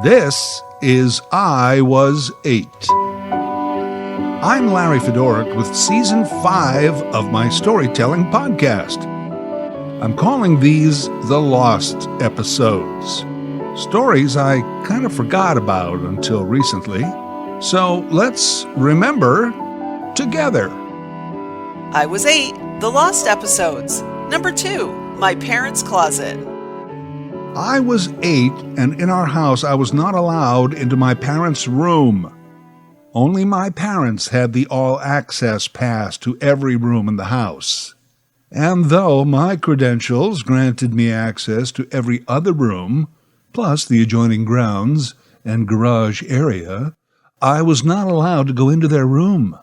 This is I Was 8. I'm Larry Fedoruk with Season 5 of my storytelling podcast. I'm calling these the Lost Episodes. Stories I kind of forgot about until recently. So let's remember together. I Was 8, The Lost Episodes. Number 2, My Parents' Closet. I was 8, and in our house I was not allowed into my parents' room. Only my parents had the all-access pass to every room in the house. And though my credentials granted me access to every other room, plus the adjoining grounds and garage area, I was not allowed to go into their room.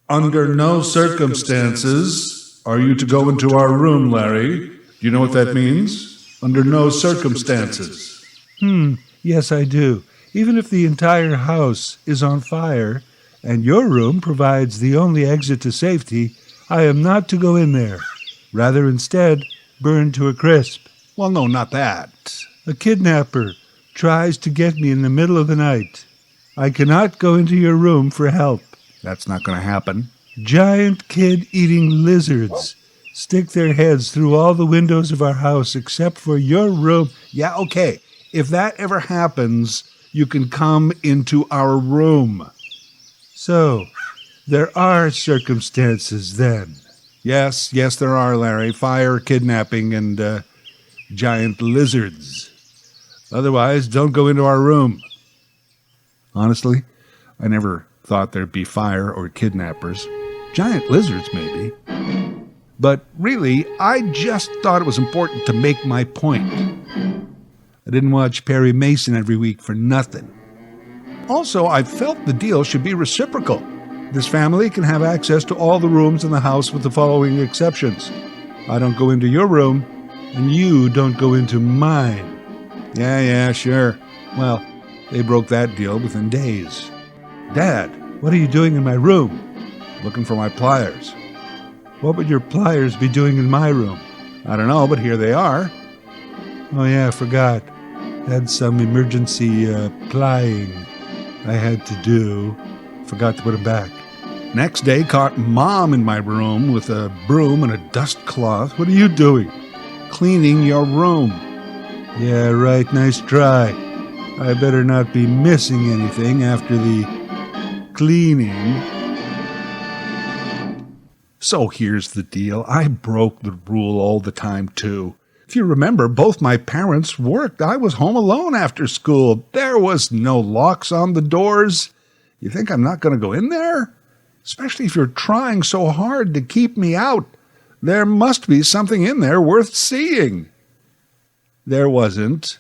Under no circumstances are you to go into our room, Larry. Do you know what that means? Under no circumstances. Yes, I do. Even if the entire house is on fire and your room provides the only exit to safety, I am not to go in there. Rather, instead, burn to a crisp. Well, no, not that. A kidnapper tries to get me in the middle of the night. I cannot go into your room for help. That's not going to happen. Giant kid-eating lizards stick their heads through all the windows of our house except for your room. Yeah, okay. If that ever happens, you can come into our room. So, there are circumstances then. Yes, there are, Larry. Fire, kidnapping, and giant lizards. Otherwise, don't go into our room. Honestly, I never thought there'd be fire or kidnappers. Giant lizards, maybe. But really, I just thought it was important to make my point. I didn't watch Perry Mason every week for nothing. Also, I felt the deal should be reciprocal. This family can have access to all the rooms in the house with the following exceptions. I don't go into your room, and you don't go into mine. Yeah, sure. Well, they broke that deal within days. Dad, what are you doing in my room? Looking for my pliers. What would your pliers be doing in my room? I don't know, but here they are. Oh yeah, I forgot. Had some emergency plying I had to do. Forgot to put them back. Next day, caught Mom in my room with a broom and a dust cloth. What are you doing? Cleaning your room. Yeah, right, nice try. I better not be missing anything after the cleaning. So here's the deal. I broke the rule all the time, too. If you remember, both my parents worked. I was home alone after school. There was no locks on the doors. You think I'm not going to go in there? Especially if you're trying so hard to keep me out. There must be something in there worth seeing. There wasn't,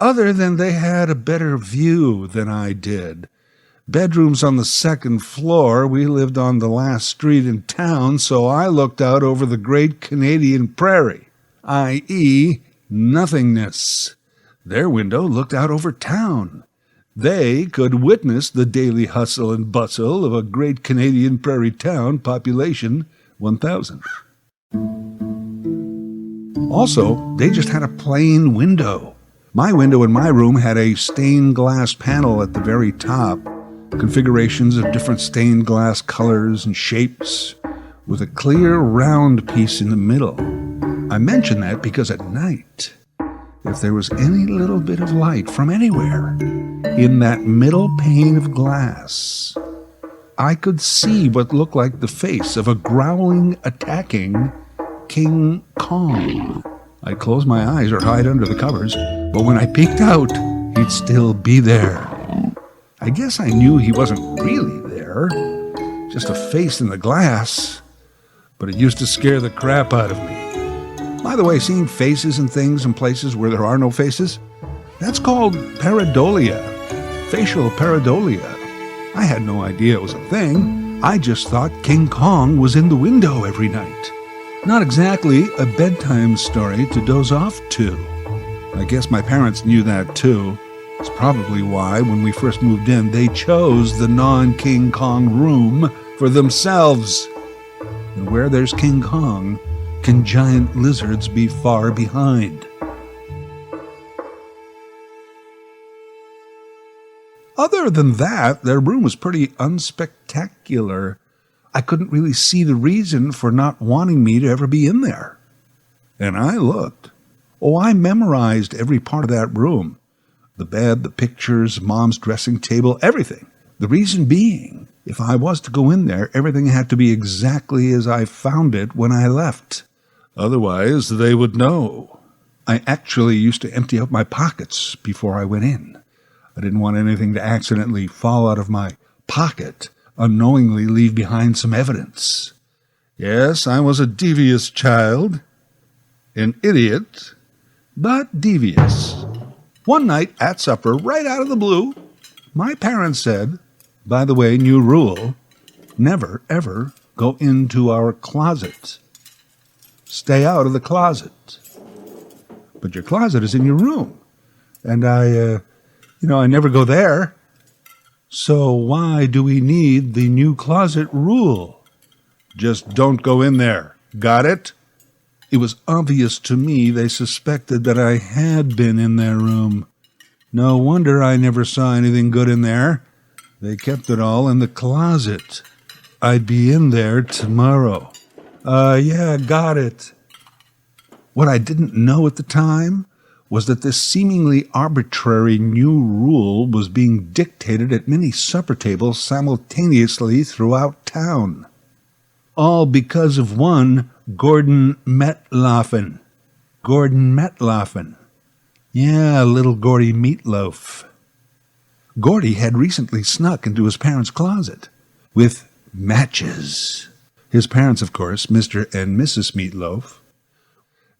other than they had a better view than I did. Bedrooms on the second floor. We lived on the last street in town, so I looked out over the great Canadian prairie, i.e., nothingness. Their window looked out over town. They could witness the daily hustle and bustle of a great Canadian prairie town, population 1,000. Also, they just had a plain window. My window in my room had a stained glass panel at the very top, configurations of different stained glass colors and shapes, with a clear round piece in the middle. I mention that because at night, if there was any little bit of light from anywhere in that middle pane of glass, I could see what looked like the face of a growling, attacking King Kong. I'd close my eyes or hide under the covers, but when I peeked out, he'd still be there. I guess I knew he wasn't really there, just a face in the glass, but it used to scare the crap out of me. By the way, seeing faces and things in places where there are no faces, that's called pareidolia, facial pareidolia. I had no idea it was a thing. I just thought King Kong was in the window every night. Not exactly a bedtime story to doze off to. I guess my parents knew that too. It's probably why, when we first moved in, they chose the non-King Kong room for themselves. And where there's King Kong, can giant lizards be far behind? Other than that, their room was pretty unspectacular. I couldn't really see the reason for not wanting me to ever be in there. And I looked. Oh, I memorized every part of that room. The bed, the pictures, Mom's dressing table, everything. The reason being, if I was to go in there, everything had to be exactly as I found it when I left. Otherwise, they would know. I actually used to empty out my pockets before I went in. I didn't want anything to accidentally fall out of my pocket, unknowingly leave behind some evidence. Yes, I was a devious child. An idiot, but devious. One night at supper, right out of the blue, my parents said, by the way, new rule, never, ever go into our closet. Stay out of the closet. But your closet is in your room. And I never go there. So why do we need the new closet rule? Just don't go in there. Got it? It was obvious to me they suspected that I had been in their room. No wonder I never saw anything good in there. They kept it all in the closet. I'd be in there tomorrow. Yeah, got it. What I didn't know at the time was that this seemingly arbitrary new rule was being dictated at many supper tables simultaneously throughout town. All because of one Gordon Metlaffen. Gordon Metlaffen. Yeah, little Gordy Meatloaf. Gordy had recently snuck into his parents' closet with matches. His parents, of course, Mr. and Mrs. Meatloaf.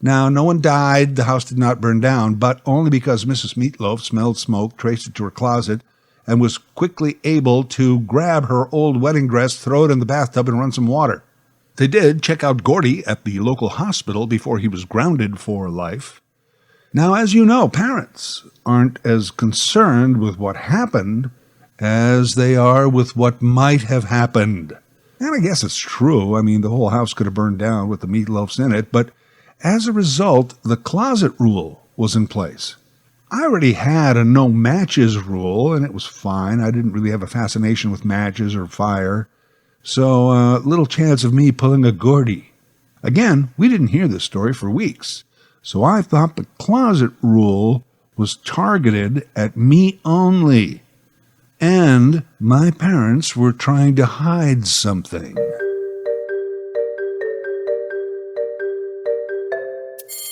Now, no one died, the house did not burn down, but only because Mrs. Meatloaf smelled smoke, traced it to her closet, and was quickly able to grab her old wedding dress, throw it in the bathtub, and run some water. They did check out Gordy at the local hospital before he was grounded for life. Now, as you know, parents aren't as concerned with what happened as they are with what might have happened. And I guess it's true. I mean, the whole house could have burned down with the meatloafs in it, but as a result, the closet rule was in place. I already had a no matches rule, and it was fine. I didn't really have a fascination with matches or fire. So, little chance of me pulling a Gordy. Again, we didn't hear this story for weeks. So I thought the closet rule was targeted at me only. And my parents were trying to hide something.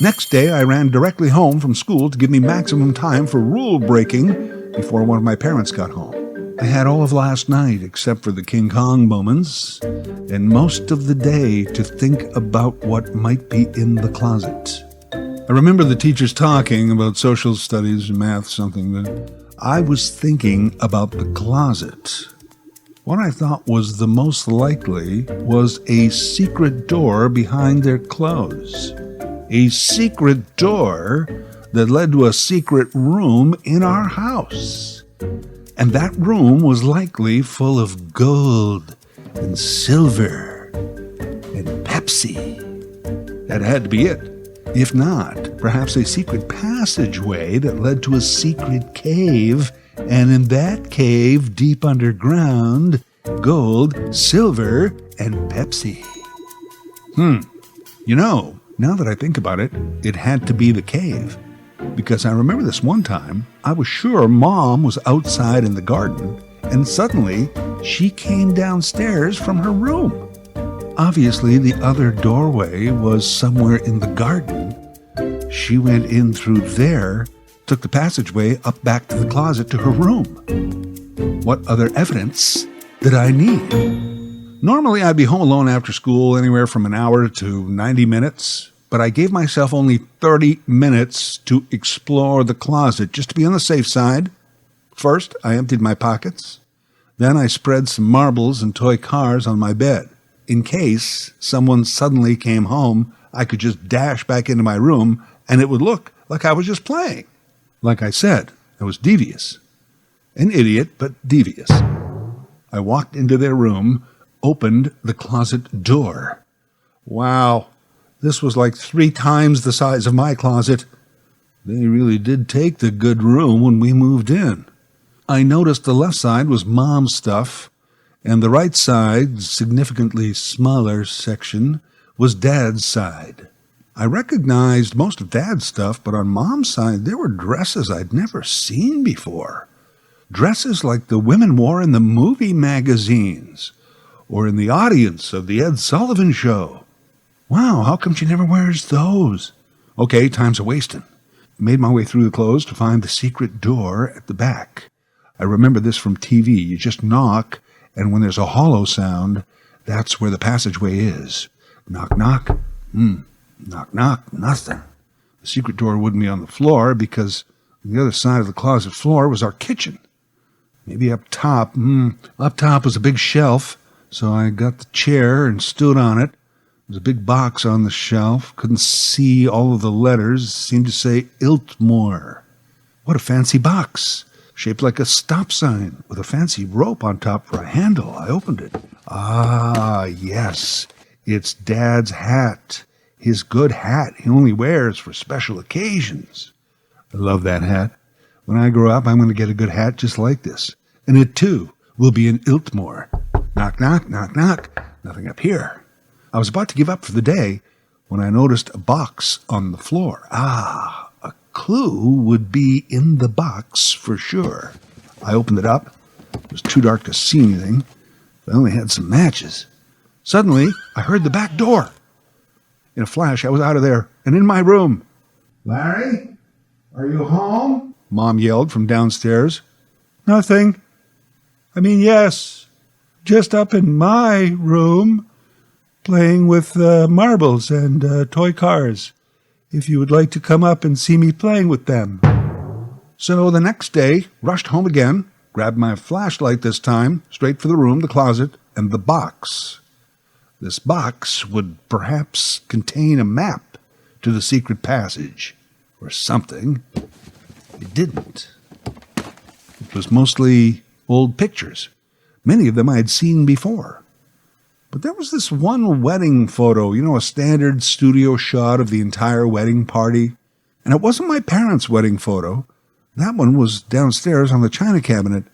Next day, I ran directly home from school to give me maximum time for rule breaking before one of my parents got home. I had all of last night, except for the King Kong moments, and most of the day to think about what might be in the closet. I remember the teachers talking about social studies, math, something, but I was thinking about the closet. What I thought was the most likely was a secret door behind their clothes. A secret door that led to a secret room in our house. And that room was likely full of gold and silver and Pepsi. That had to be it. If not, perhaps a secret passageway that led to a secret cave, and in that cave, deep underground, gold, silver, and Pepsi. Now that I think about it, it had to be the cave. Because I remember this one time, I was sure Mom was outside in the garden, and suddenly she came downstairs from her room. Obviously, the other doorway was somewhere in the garden. She went in through there, took the passageway up back to the closet to her room. What other evidence did I need? Normally, I'd be home alone after school anywhere from an hour to 90 minutes, but I gave myself only 30 minutes to explore the closet, just to be on the safe side. First, I emptied my pockets. Then I spread some marbles and toy cars on my bed. In case someone suddenly came home, I could just dash back into my room, and it would look like I was just playing. Like I said, I was devious. An idiot, but devious. I walked into their room, opened the closet door. Wow, this was like 3 times the size of my closet. They really did take the good room when we moved in. I noticed the left side was Mom's stuff, and the right side, significantly smaller section, was Dad's side. I recognized most of Dad's stuff, but on Mom's side there were dresses I'd never seen before. Dresses like the women wore in the movie magazines, or in the audience of the Ed Sullivan Show. Wow, how come she never wears those? Okay, time's a-wasting. Made my way through the clothes to find the secret door at the back. I remember this from TV. You just knock, and when there's a hollow sound, that's where the passageway is. Knock, knock. Knock, knock. Nothing. The secret door wouldn't be on the floor because on the other side of the closet floor was our kitchen. Maybe up top. Up top was a big shelf, so I got the chair and stood on it. There was a big box on the shelf. Couldn't see all of the letters. It seemed to say Iltmore. What a fancy box. Shaped like a stop sign with a fancy rope on top for a handle. I opened it. Ah, yes. It's Dad's hat. His good hat he only wears for special occasions. I love that hat. When I grow up, I'm going to get a good hat just like this. And it, too, will be in Iltmore. Knock, knock, knock, knock. Nothing up here. I was about to give up for the day when I noticed a box on the floor. Ah, a clue would be in the box for sure. I opened it up. It was too dark to see anything. I only had some matches. Suddenly, I heard the back door. In a flash, I was out of there and in my room. "Larry, are you home?" Mom yelled from downstairs. Nothing. Yes, just up in my room, playing with marbles and toy cars. If you would like to come up and see me playing with them. So the next day, rushed home again, grabbed my flashlight this time, straight for the room, the closet, and the box. This box would perhaps contain a map to the secret passage, or something. It didn't. It was mostly old pictures. Many of them I had seen before. But there was this one wedding photo, a standard studio shot of the entire wedding party. And it wasn't my parents' wedding photo. That one was downstairs on the china cabinet.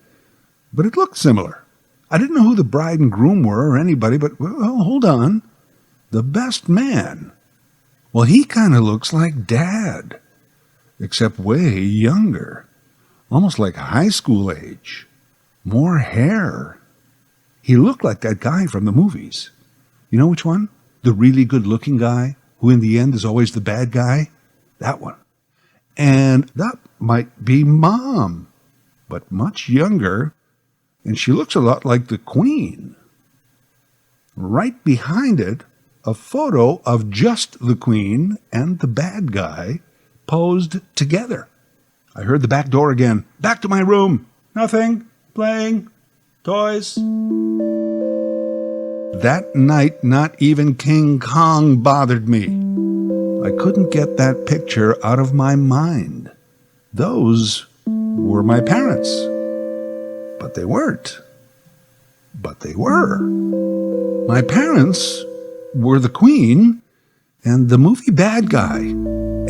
But it looked similar. I didn't know who the bride and groom were or anybody, but, well, hold on. The best man. Well, he kind of looks like Dad, except way younger. Almost like high school age. More hair. He looked like that guy from the movies. You know which one? The really good-looking guy, who in the end is always the bad guy? That one. And that might be Mom, but much younger, and she looks a lot like the Queen. Right behind it, a photo of just the Queen and the bad guy posed together. I heard the back door again. Back to my room. Nothing. Playing. Toys. That night, not even King Kong bothered me. I couldn't get that picture out of my mind. Those were my parents. But they weren't. But they were. My parents were the Queen and the movie bad guy.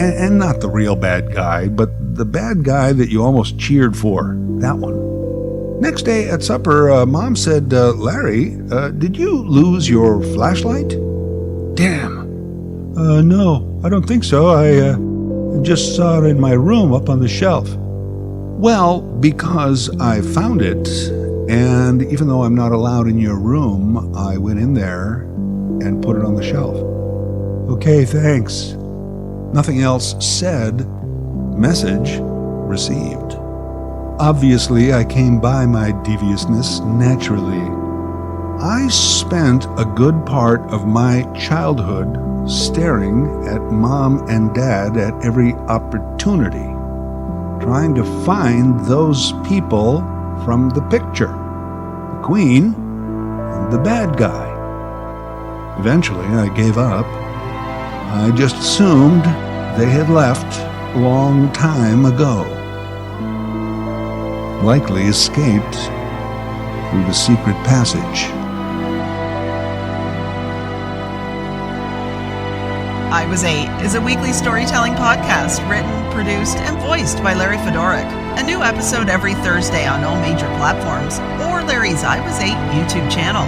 And not the real bad guy, but the bad guy that you almost cheered for. That one. Next day at supper, Mom said, "Larry, did you lose your flashlight?" Damn. No, I don't think so. I just saw it in my room up on the shelf. Well, because I found it, and even though I'm not allowed in your room, I went in there and put it on the shelf. Okay, thanks. Nothing else said. Message received. Obviously, I came by my deviousness naturally. I spent a good part of my childhood staring at Mom and Dad at every opportunity, trying to find those people from the picture, the Queen and the bad guy. Eventually, I gave up. I just assumed they had left a long time ago. Likely escaped through the secret passage. I Was 8 is a weekly storytelling podcast written, produced, and voiced by Larry Fedoruk A new episode every Thursday on all major platforms or Larry's I Was 8 YouTube channel.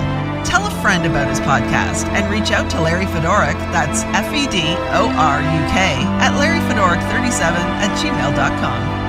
Tell a friend about his podcast and reach out to Larry Fedoruk, that's Fedoruk, at LarryFedoruk37@gmail.com.